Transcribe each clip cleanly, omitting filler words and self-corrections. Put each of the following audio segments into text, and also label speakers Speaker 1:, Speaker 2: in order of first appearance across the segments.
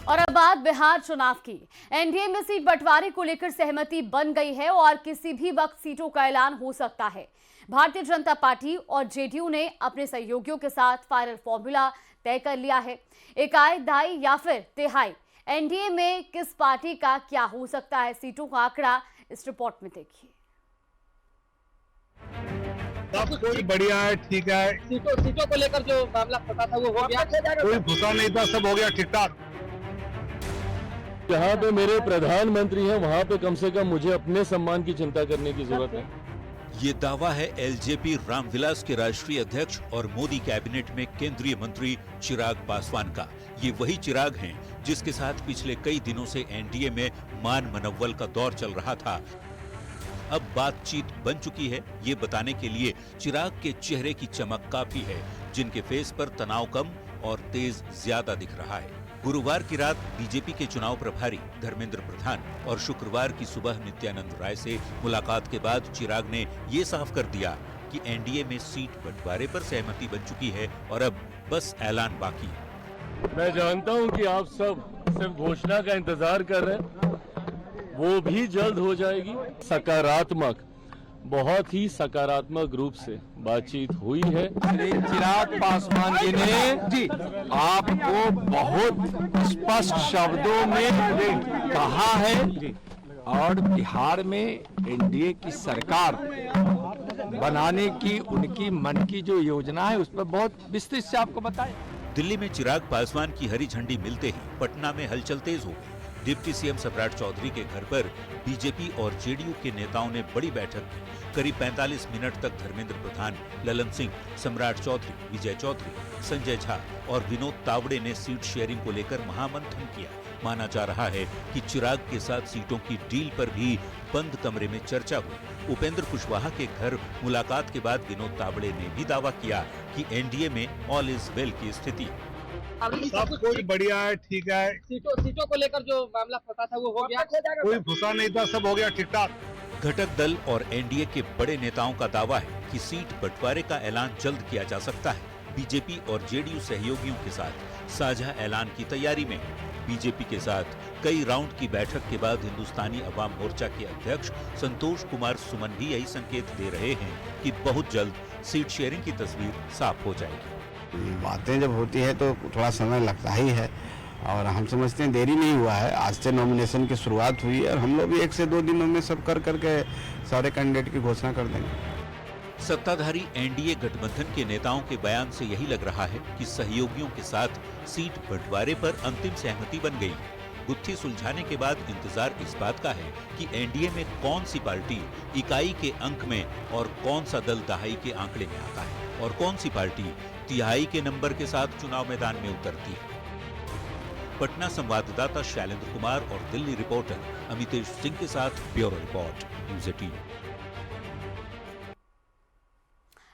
Speaker 1: और अब बात बिहार चुनाव की। एनडीए में सीट बंटवारे को लेकर सहमति बन गई है और किसी भी वक्त सीटों का ऐलान हो सकता है। भारतीय जनता पार्टी और जेडीयू ने अपने सहयोगियों के साथ फाइनल फॉर्मूला तय कर लिया है। इकाई, दहाई या फिर तिहाई, एनडीए में किस पार्टी का क्या हो सकता है, सीटों का आंकड़ा इस रिपोर्ट में देखिए।
Speaker 2: सब कोई बढ़िया है, ठीक है।
Speaker 3: सीटों को लेकर जो मामला पता था वो हो गया,
Speaker 2: कोई घुसा नहीं था, सब हो गया ठीक ठाक।
Speaker 4: जहाँ पे मेरे प्रधानमंत्री हैं वहाँ पे कम से कम मुझे अपने सम्मान की चिंता करने की जरूरत है।
Speaker 5: ये दावा है एलजेपी रामविलास के राष्ट्रीय अध्यक्ष और मोदी कैबिनेट में केंद्रीय मंत्री चिराग पासवान का। ये वही चिराग हैं जिसके साथ पिछले कई दिनों से एनडीए में मान मनव्वल का दौर चल रहा था। अब बातचीत बन चुकी है, ये बताने के लिए चिराग के चेहरे की चमक काफी है, जिनके फेस पर तनाव कम और तेज ज्यादा दिख रहा है। गुरुवार की रात बीजेपी के चुनाव प्रभारी धर्मेंद्र प्रधान और शुक्रवार की सुबह नित्यानंद राय से मुलाकात के बाद चिराग ने ये साफ कर दिया कि एनडीए में सीट बंटवारे पर सहमति बन चुकी है और अब बस ऐलान बाकी है।
Speaker 4: मैं जानता हूं कि आप सब सिर्फ घोषणा का इंतजार कर रहे हैं, वो भी जल्द हो जाएगी। सकारात्मक, बहुत ही सकारात्मक रूप से बातचीत हुई है।
Speaker 6: चिराग पासवान जी ने आपको बहुत स्पष्ट शब्दों में कहा है और बिहार में एनडीए की सरकार बनाने की उनकी मन की जो योजना है उस पर बहुत विस्तृत से आपको बताया।
Speaker 5: दिल्ली में चिराग पासवान की हरी झंडी मिलते ही पटना में हलचल तेज हो गई। डिप्टी सीएम सम्राट चौधरी के घर पर बीजेपी और जेडीयू के नेताओं ने बड़ी बैठक की। करीब 45 मिनट तक धर्मेंद्र प्रधान, ललन सिंह, सम्राट चौधरी, विजय चौधरी, संजय झा और विनोद तावड़े ने सीट शेयरिंग को लेकर महामंथन किया। माना जा रहा है कि चिराग के साथ सीटों की डील पर भी बंद कमरे में चर्चा हुई। उपेंद्र कुशवाहा के घर मुलाकात के बाद विनोद तावड़े ने भी दावा किया कि एनडीए में ऑल इज वेल की स्थिति है।
Speaker 2: सब कोई बढ़िया है, ठीक है।
Speaker 3: सीटों को लेकर जो मामला पता था वो हो गया,
Speaker 2: कोई घुसा नहीं था, सब हो गया ठीक ठाक।
Speaker 5: घटक दल और एनडीए के बड़े नेताओं का दावा है कि सीट बंटवारे का ऐलान जल्द किया जा सकता है। बीजेपी और जेडीयू सहयोगियों के साथ साझा ऐलान की तैयारी में है। बीजेपी के साथ कई राउंड की बैठक के बाद हिंदुस्तानी अवाम मोर्चा के अध्यक्ष संतोष कुमार सुमन भी यही संकेत दे रहे हैं कि बहुत जल्द सीट शेयरिंग की तस्वीर साफ हो जाएगी।
Speaker 7: बातें जब होती है तो थोड़ा समय लगता ही है और हम समझते हैं देरी नहीं हुआ है। आज से नॉमिनेशन की शुरुआत हुई है और हम लोग भी 1 से 2 दिनों में सब कर करके सारे कैंडिडेट की घोषणा कर देंगे।
Speaker 5: सत्ताधारी एनडीए गठबंधन के नेताओं के बयान से यही लग रहा है कि सहयोगियों के साथ सीट बंटवारे पर अंतिम सहमति बन गई। गुत्थी सुलझाने के बाद इंतजार इस बात का है कि एनडीए में कौन सी पार्टी इकाई के अंक में और कौन सा दल दहाई के आंकड़े में आता है और कौन सी पार्टी तिहाई के नंबर के साथ चुनाव मैदान में उतरती है। पटना संवाददाता शैलेंद्र कुमार और दिल्ली रिपोर्टर अमितेश सिंह के साथ ब्यूरो रिपोर्ट, न्यूज़ 18।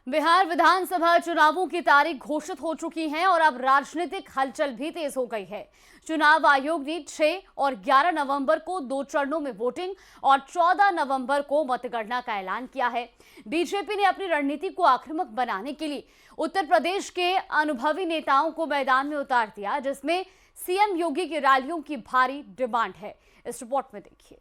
Speaker 1: बिहार विधानसभा चुनावों की तारीख घोषित हो चुकी है और अब राजनीतिक हलचल भी तेज हो गई है। चुनाव आयोग ने 6 और 11 नवंबर को 2 चरणों में वोटिंग और 14 नवंबर को मतगणना का ऐलान किया है। बीजेपी ने अपनी रणनीति को आक्रामक बनाने के लिए उत्तर प्रदेश के अनुभवी नेताओं को मैदान में उतार दिया, जिसमें सीएम योगी की रैलियों की भारी डिमांड है। इस रिपोर्ट में देखिए।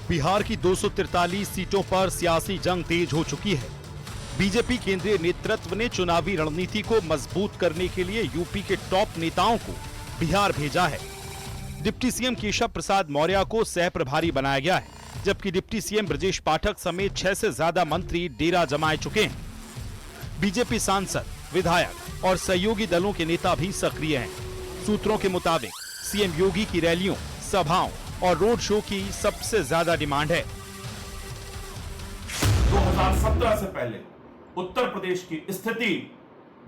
Speaker 8: बिहार की 243 सीटों पर सियासी जंग तेज हो चुकी है। बीजेपी केंद्रीय नेतृत्व ने चुनावी रणनीति को मजबूत करने के लिए यूपी के टॉप नेताओं को बिहार भेजा है। डिप्टी सीएम केशव प्रसाद मौर्य को सह प्रभारी बनाया गया है, जबकि डिप्टी सीएम ब्रजेश पाठक समेत 6 से ज्यादा मंत्री डेरा जमाए चुके हैं। बीजेपी सांसद, विधायक और सहयोगी दलों के नेता भी सक्रिय हैं। सूत्रों के मुताबिक सीएम योगी की रैलियों, सभाओं और रोड शो की सबसे ज्यादा डिमांड है।
Speaker 9: 2017 से पहले उत्तर प्रदेश की स्थिति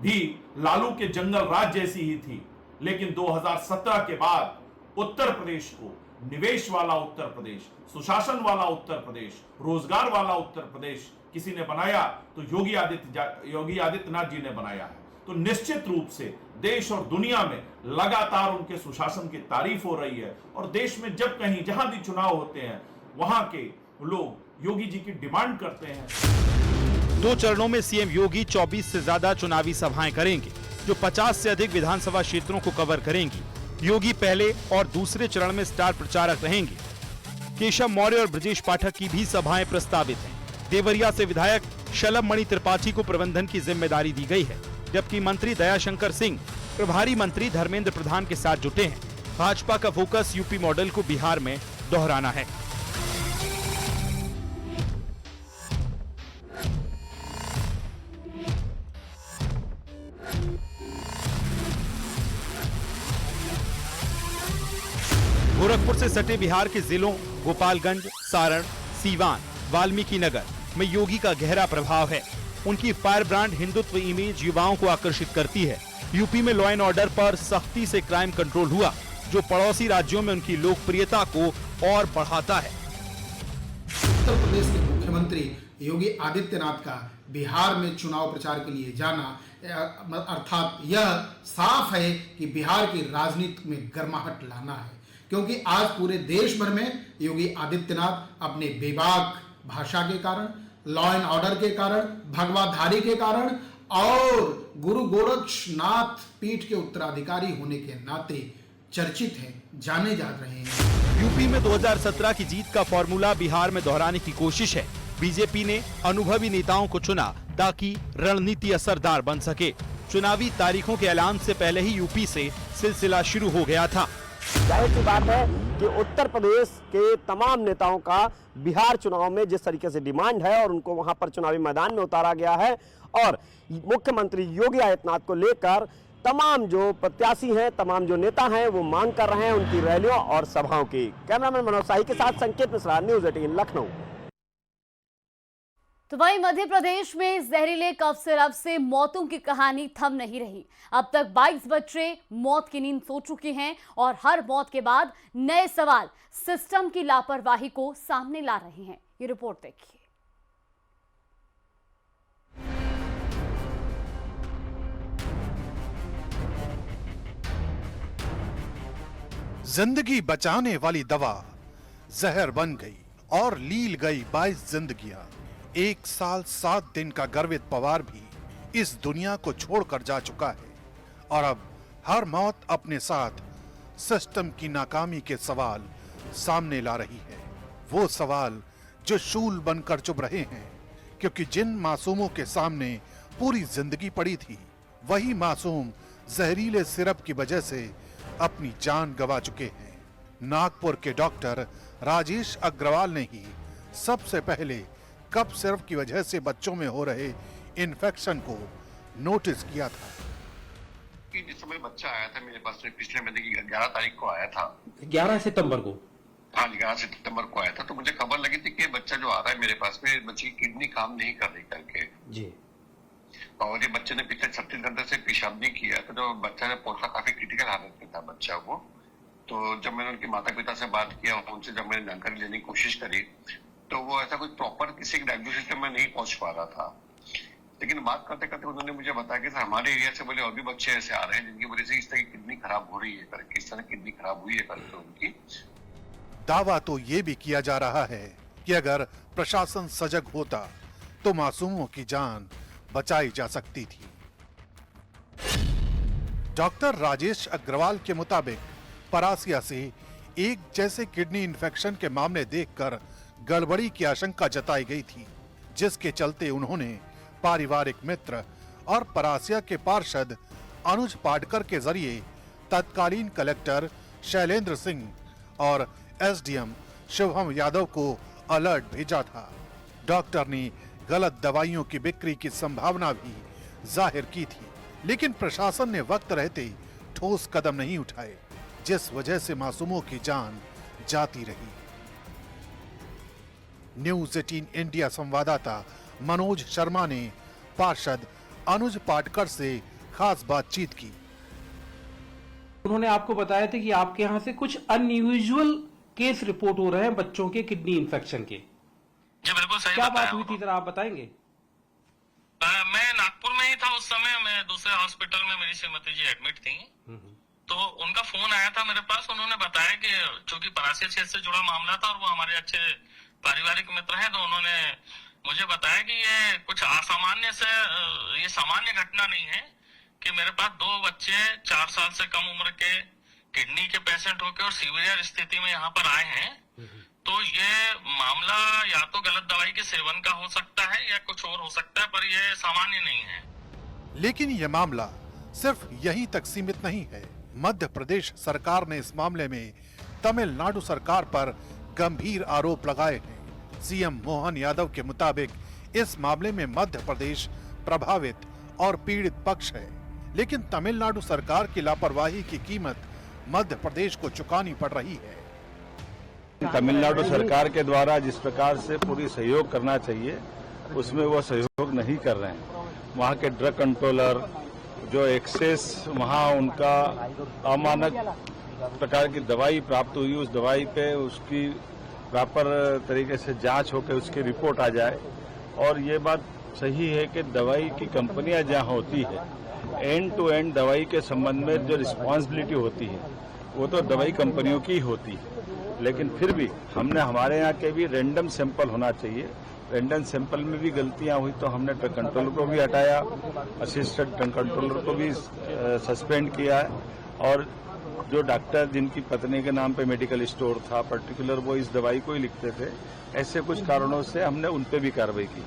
Speaker 9: भी लालू के जंगल राज जैसी ही थी, लेकिन 2017 के बाद उत्तर प्रदेश को निवेश वाला उत्तर प्रदेश, सुशासन वाला उत्तर प्रदेश, रोजगार वाला उत्तर प्रदेश किसी ने बनाया तो योगी आदित्यनाथ जी ने बनाया है। तो निश्चित रूप से देश और दुनिया में लगातार उनके सुशासन की तारीफ हो रही है। और देश में जब कहीं जहां भी चुनाव होते हैं वहां के लोग योगी जी की डिमांड करते हैं।
Speaker 8: 2 चरणों में सीएम योगी 24 से ज्यादा चुनावी सभाएं करेंगे, जो 50 से अधिक विधानसभा क्षेत्रों को कवर करेंगी। योगी पहले और दूसरे चरण में स्टार प्रचारक रहेंगे। केशव मौर्य और ब्रजेश पाठक की भी सभाएं प्रस्तावित हैं। देवरिया से विधायक शलभ मणि त्रिपाठी को प्रबंधन की जिम्मेदारी दी गई है, जबकि मंत्री दयाशंकर सिंह प्रभारी मंत्री धर्मेंद्र प्रधान के साथ जुटे हैं। भाजपा का फोकस यूपी मॉडल को बिहार में दोहराना है। गोरखपुर से सटे बिहार के जिलों गोपालगंज, सारण, सीवान, वाल्मीकि नगर में योगी का गहरा प्रभाव है। उनकी फायर ब्रांड हिंदुत्व इमेज युवाओं को आकर्षित करती है। यूपी में लॉ एंड ऑर्डर पर सख्ती से क्राइम कंट्रोल हुआ, जो पड़ोसी राज्यों में उनकी लोकप्रियता को और बढ़ाता है।
Speaker 10: उत्तर प्रदेश के मुख्यमंत्री योगी आदित्यनाथ का बिहार में चुनाव प्रचार के लिए जाना, अर्थात यह साफ है कि बिहार की राजनीति में गर्माहट लाना है, क्योंकि आज पूरे देश भर में योगी आदित्यनाथ अपने बेबाक भाषा के कारण, लॉ एंड ऑर्डर के कारण, भगवाधारी के कारण और गुरु गोरक्षनाथ पीठ के उत्तराधिकारी होने के नाते चर्चित हैं, जाने जा रहे हैं।
Speaker 8: यूपी में 2017 की जीत का फॉर्मूला बिहार में दोहराने की कोशिश है। बीजेपी ने अनुभवी नेताओं को चुना ताकि रणनीति असरदार बन सके। चुनावी तारीखों के ऐलान से पहले ही यूपी से सिलसिला शुरू हो गया था।
Speaker 11: जाहिर सी बात है कि उत्तर प्रदेश के तमाम नेताओं का बिहार चुनाव में जिस तरीके से डिमांड है और उनको वहां पर चुनावी मैदान में उतारा गया है, और मुख्यमंत्री योगी आदित्यनाथ को लेकर तमाम जो प्रत्याशी हैं, तमाम जो नेता हैं, वो मांग कर रहे हैं उनकी रैलियों और सभाओं की। कैमरामैन मनोज शाही के साथ संकेत मिश्रा, न्यूज़ 18 लखनऊ।
Speaker 1: तो वहीं मध्य प्रदेश में जहरीले कफ सिरप से मौतों की कहानी थम नहीं रही। अब तक 22 बच्चे मौत की नींद सो चुके हैं और हर मौत के बाद नए सवाल सिस्टम की लापरवाही को सामने ला रहे हैं। ये रिपोर्ट देखिए।
Speaker 8: जिंदगी बचाने वाली दवा जहर बन गई और लील गई 22 जिंदगियां। 1 साल 7 दिन का गर्वित पवार भी इस दुनिया को छोड़कर जा चुका है और अब हर मौत अपने साथ सिस्टम की नाकामी के सवाल सामने ला रही है। वो सवाल जो शूल बनकर चुभ रहे हैं, क्योंकि जिन मासूमों के सामने पूरी जिंदगी पड़ी थी, वही मासूम जहरीले सिरप की वजह से अपनी जान गंवा चुके हैं। नागपुर के डॉक्टर राजेश अग्रवाल ने ही सबसे पहले कफ सिरप की वजह से बच्चों में हो रहे इन्फेक्शन को नोटिस किया था।
Speaker 12: कि जिस समय बच्चा आया था मेरे पास में पिछले महीने की 11 तारीख को आया था,
Speaker 3: 11 सितंबर को।
Speaker 12: हाँ, 11 सितंबर को आया था। तो मुझे खबर लगी थी कि बच्चा जो आ रहा है मेरे पास में, बच्चे की किडनी काम नहीं कर रही करके
Speaker 3: जी,
Speaker 12: और ये बच्चे ने पिछले 36 घंटे से पेशाब नहीं किया। तो जो बच्चा ने पहुंचा, काफी क्रिटिकल हालत में था बच्चा वो। तो जब मैंने उनके माता पिता से बात किया, उनसे जब मैंने जानकारी लेने की कोशिश करी, तो वो ऐसा कोई प्रॉपर किसी डायग्नोसिस में नहीं पहुंच पा रहा था। लेकिन बात करते करते उन्होंने मुझे बताया कि हमारे एरिया से बोले और भी बच्चे ऐसे आ रहे हैं जिनकी वजह से इस तरह की किडनी खराब हो रही है करके, इस तरह किडनी खराब हुई है करके उनकी।
Speaker 8: दावा तो ये भी किया जा रहा है कि अगर प्रशासन सजग होता तो मासूमों की जान बचाई जा सकती थी। डॉक्टर राजेश अग्रवाल के मुताबिक परासिया से एक जैसे किडनी इन्फेक्शन के मामले देखकर गड़बड़ी की आशंका जताई गई थी, जिसके चलते उन्होंने पारिवारिक मित्र और परासिया के पार्षद अनुज पाटकर के जरिए तत्कालीन कलेक्टर शैलेंद्र सिंह और एसडीएम शुभम यादव को अलर्ट भेजा था। डॉक्टर ने गलत दवाइयों की बिक्री की संभावना भी जाहिर की थी, लेकिन प्रशासन ने वक्त रहते ठोस कदम नहीं उठाए, जिस वजह से मासूमों की जान जाती रही। न्यूज़ 18 इंडिया संवाददाता मनोज शर्मा ने पार्षद अनुज पाटकर से खास बातचीत की।
Speaker 3: उन्होंने आपको बताया था कि आपके यहाँ से कुछ अनयूजुअल केस रिपोर्ट हो रहे हैं बच्चों के किडनी इन्फेक्शन के।
Speaker 12: जी बिल्कुल सही।
Speaker 3: क्या बात हुई थी, जरा आप बताएंगे?
Speaker 12: मैं नागपुर में ही था उस समय। मैं
Speaker 13: दूसरे हॉस्पिटल में मेरी श्रीमती जी एडमिट थी, तो उनका फोन आया था मेरे पास। उन्होंने बताया कि चूंकि परासिया क्षेत्र से जुड़ा मामला था और वो हमारे अच्छे पारिवारिक मित्र हैं, तो उन्होंने मुझे बताया कि ये कुछ असामान्य से, ये सामान्य घटना नहीं है कि मेरे पास 2 बच्चे 4 साल से कम उम्र के किडनी के पेशेंट होकर और सीवियर स्थिति में यहाँ पर आए हैं। तो ये मामला या तो गलत दवाई के सेवन का हो सकता है या कुछ और हो सकता है, पर ये सामान्य नहीं है।
Speaker 14: लेकिन ये मामला सिर्फ यहीं तक सीमित नहीं है। मध्य प्रदेश सरकार ने इस मामले में तमिलनाडु सरकार पर गंभीर आरोप लगाए हैं। सीएम मोहन यादव के मुताबिक इस मामले में मध्य प्रदेश प्रभावित और पीड़ित पक्ष है, लेकिन तमिलनाडु सरकार की लापरवाही की कीमत मध्य प्रदेश को चुकानी पड़ रही है।
Speaker 6: तमिलनाडु सरकार के द्वारा जिस प्रकार से पूरी सहयोग करना चाहिए उसमें वो सहयोग नहीं कर रहे हैं। वहाँ के ड्रग कंट्रोलर जो एक्सेस वहाँ उनका अमानक प्रकार की दवाई प्राप्त हुई, उस दवाई पे उसकी प्रॉपर तरीके से जांच होकर उसकी रिपोर्ट आ जाए। और ये बात सही है कि दवाई की कंपनियां जहाँ होती है, एंड टू एंड दवाई के संबंध में जो रिस्पॉन्सिबिलिटी होती है वो तो दवाई कंपनियों की होती है, लेकिन फिर भी हमने हमारे यहाँ के भी रैंडम सैंपल होना चाहिए। रैंडम सैंपल में भी गलतियां हुई तो हमने ड्रग कंट्रोलर को भी हटाया, असिस्टेंट ड्रग कंट्रोलर को भी सस्पेंड किया है, और जो डॉक्टर जिनकी पत्नी के नाम पे मेडिकल स्टोर था पर्टिकुलर, वो इस दवाई को ही लिखते थे। ऐसे कुछ कारणों से हमने उन पे भी कार्रवाई की।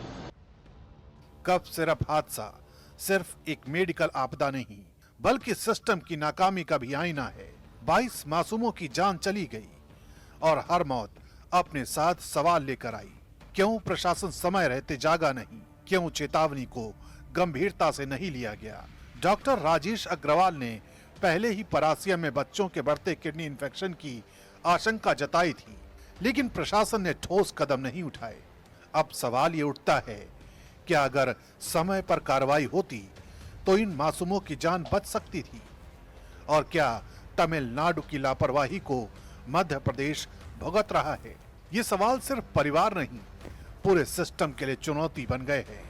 Speaker 14: कफ सिरप हादसा सिर्फ एक मेडिकल आपदा नहीं, बल्कि सिस्टम की नाकामी का भी आईना है। 22 मासूमों की जान चली गई और हर मौत अपने साथ सवाल लेकर आई। क्यों प्रशासन समय रहते जागा नहीं? क्यों चेतावनी को गंभीरता से नहीं लिया गया? डॉक्टर राजेश अग्रवाल ने पहले ही परासिया में बच्चों के बढ़ते किडनी इन्फेक्शन की आशंका जताई थी, लेकिन प्रशासन ने ठोस कदम नहीं उठाए। अब सवाल ये उठता है कि अगर समय पर कार्रवाई होती तो इन मासूमों की जान बच सकती थी, और क्या तमिलनाडु की लापरवाही को मध्य प्रदेश भुगत रहा है? ये सवाल सिर्फ परिवार नहीं, पूरे सिस्टम के लिए चुनौती बन गए हैं।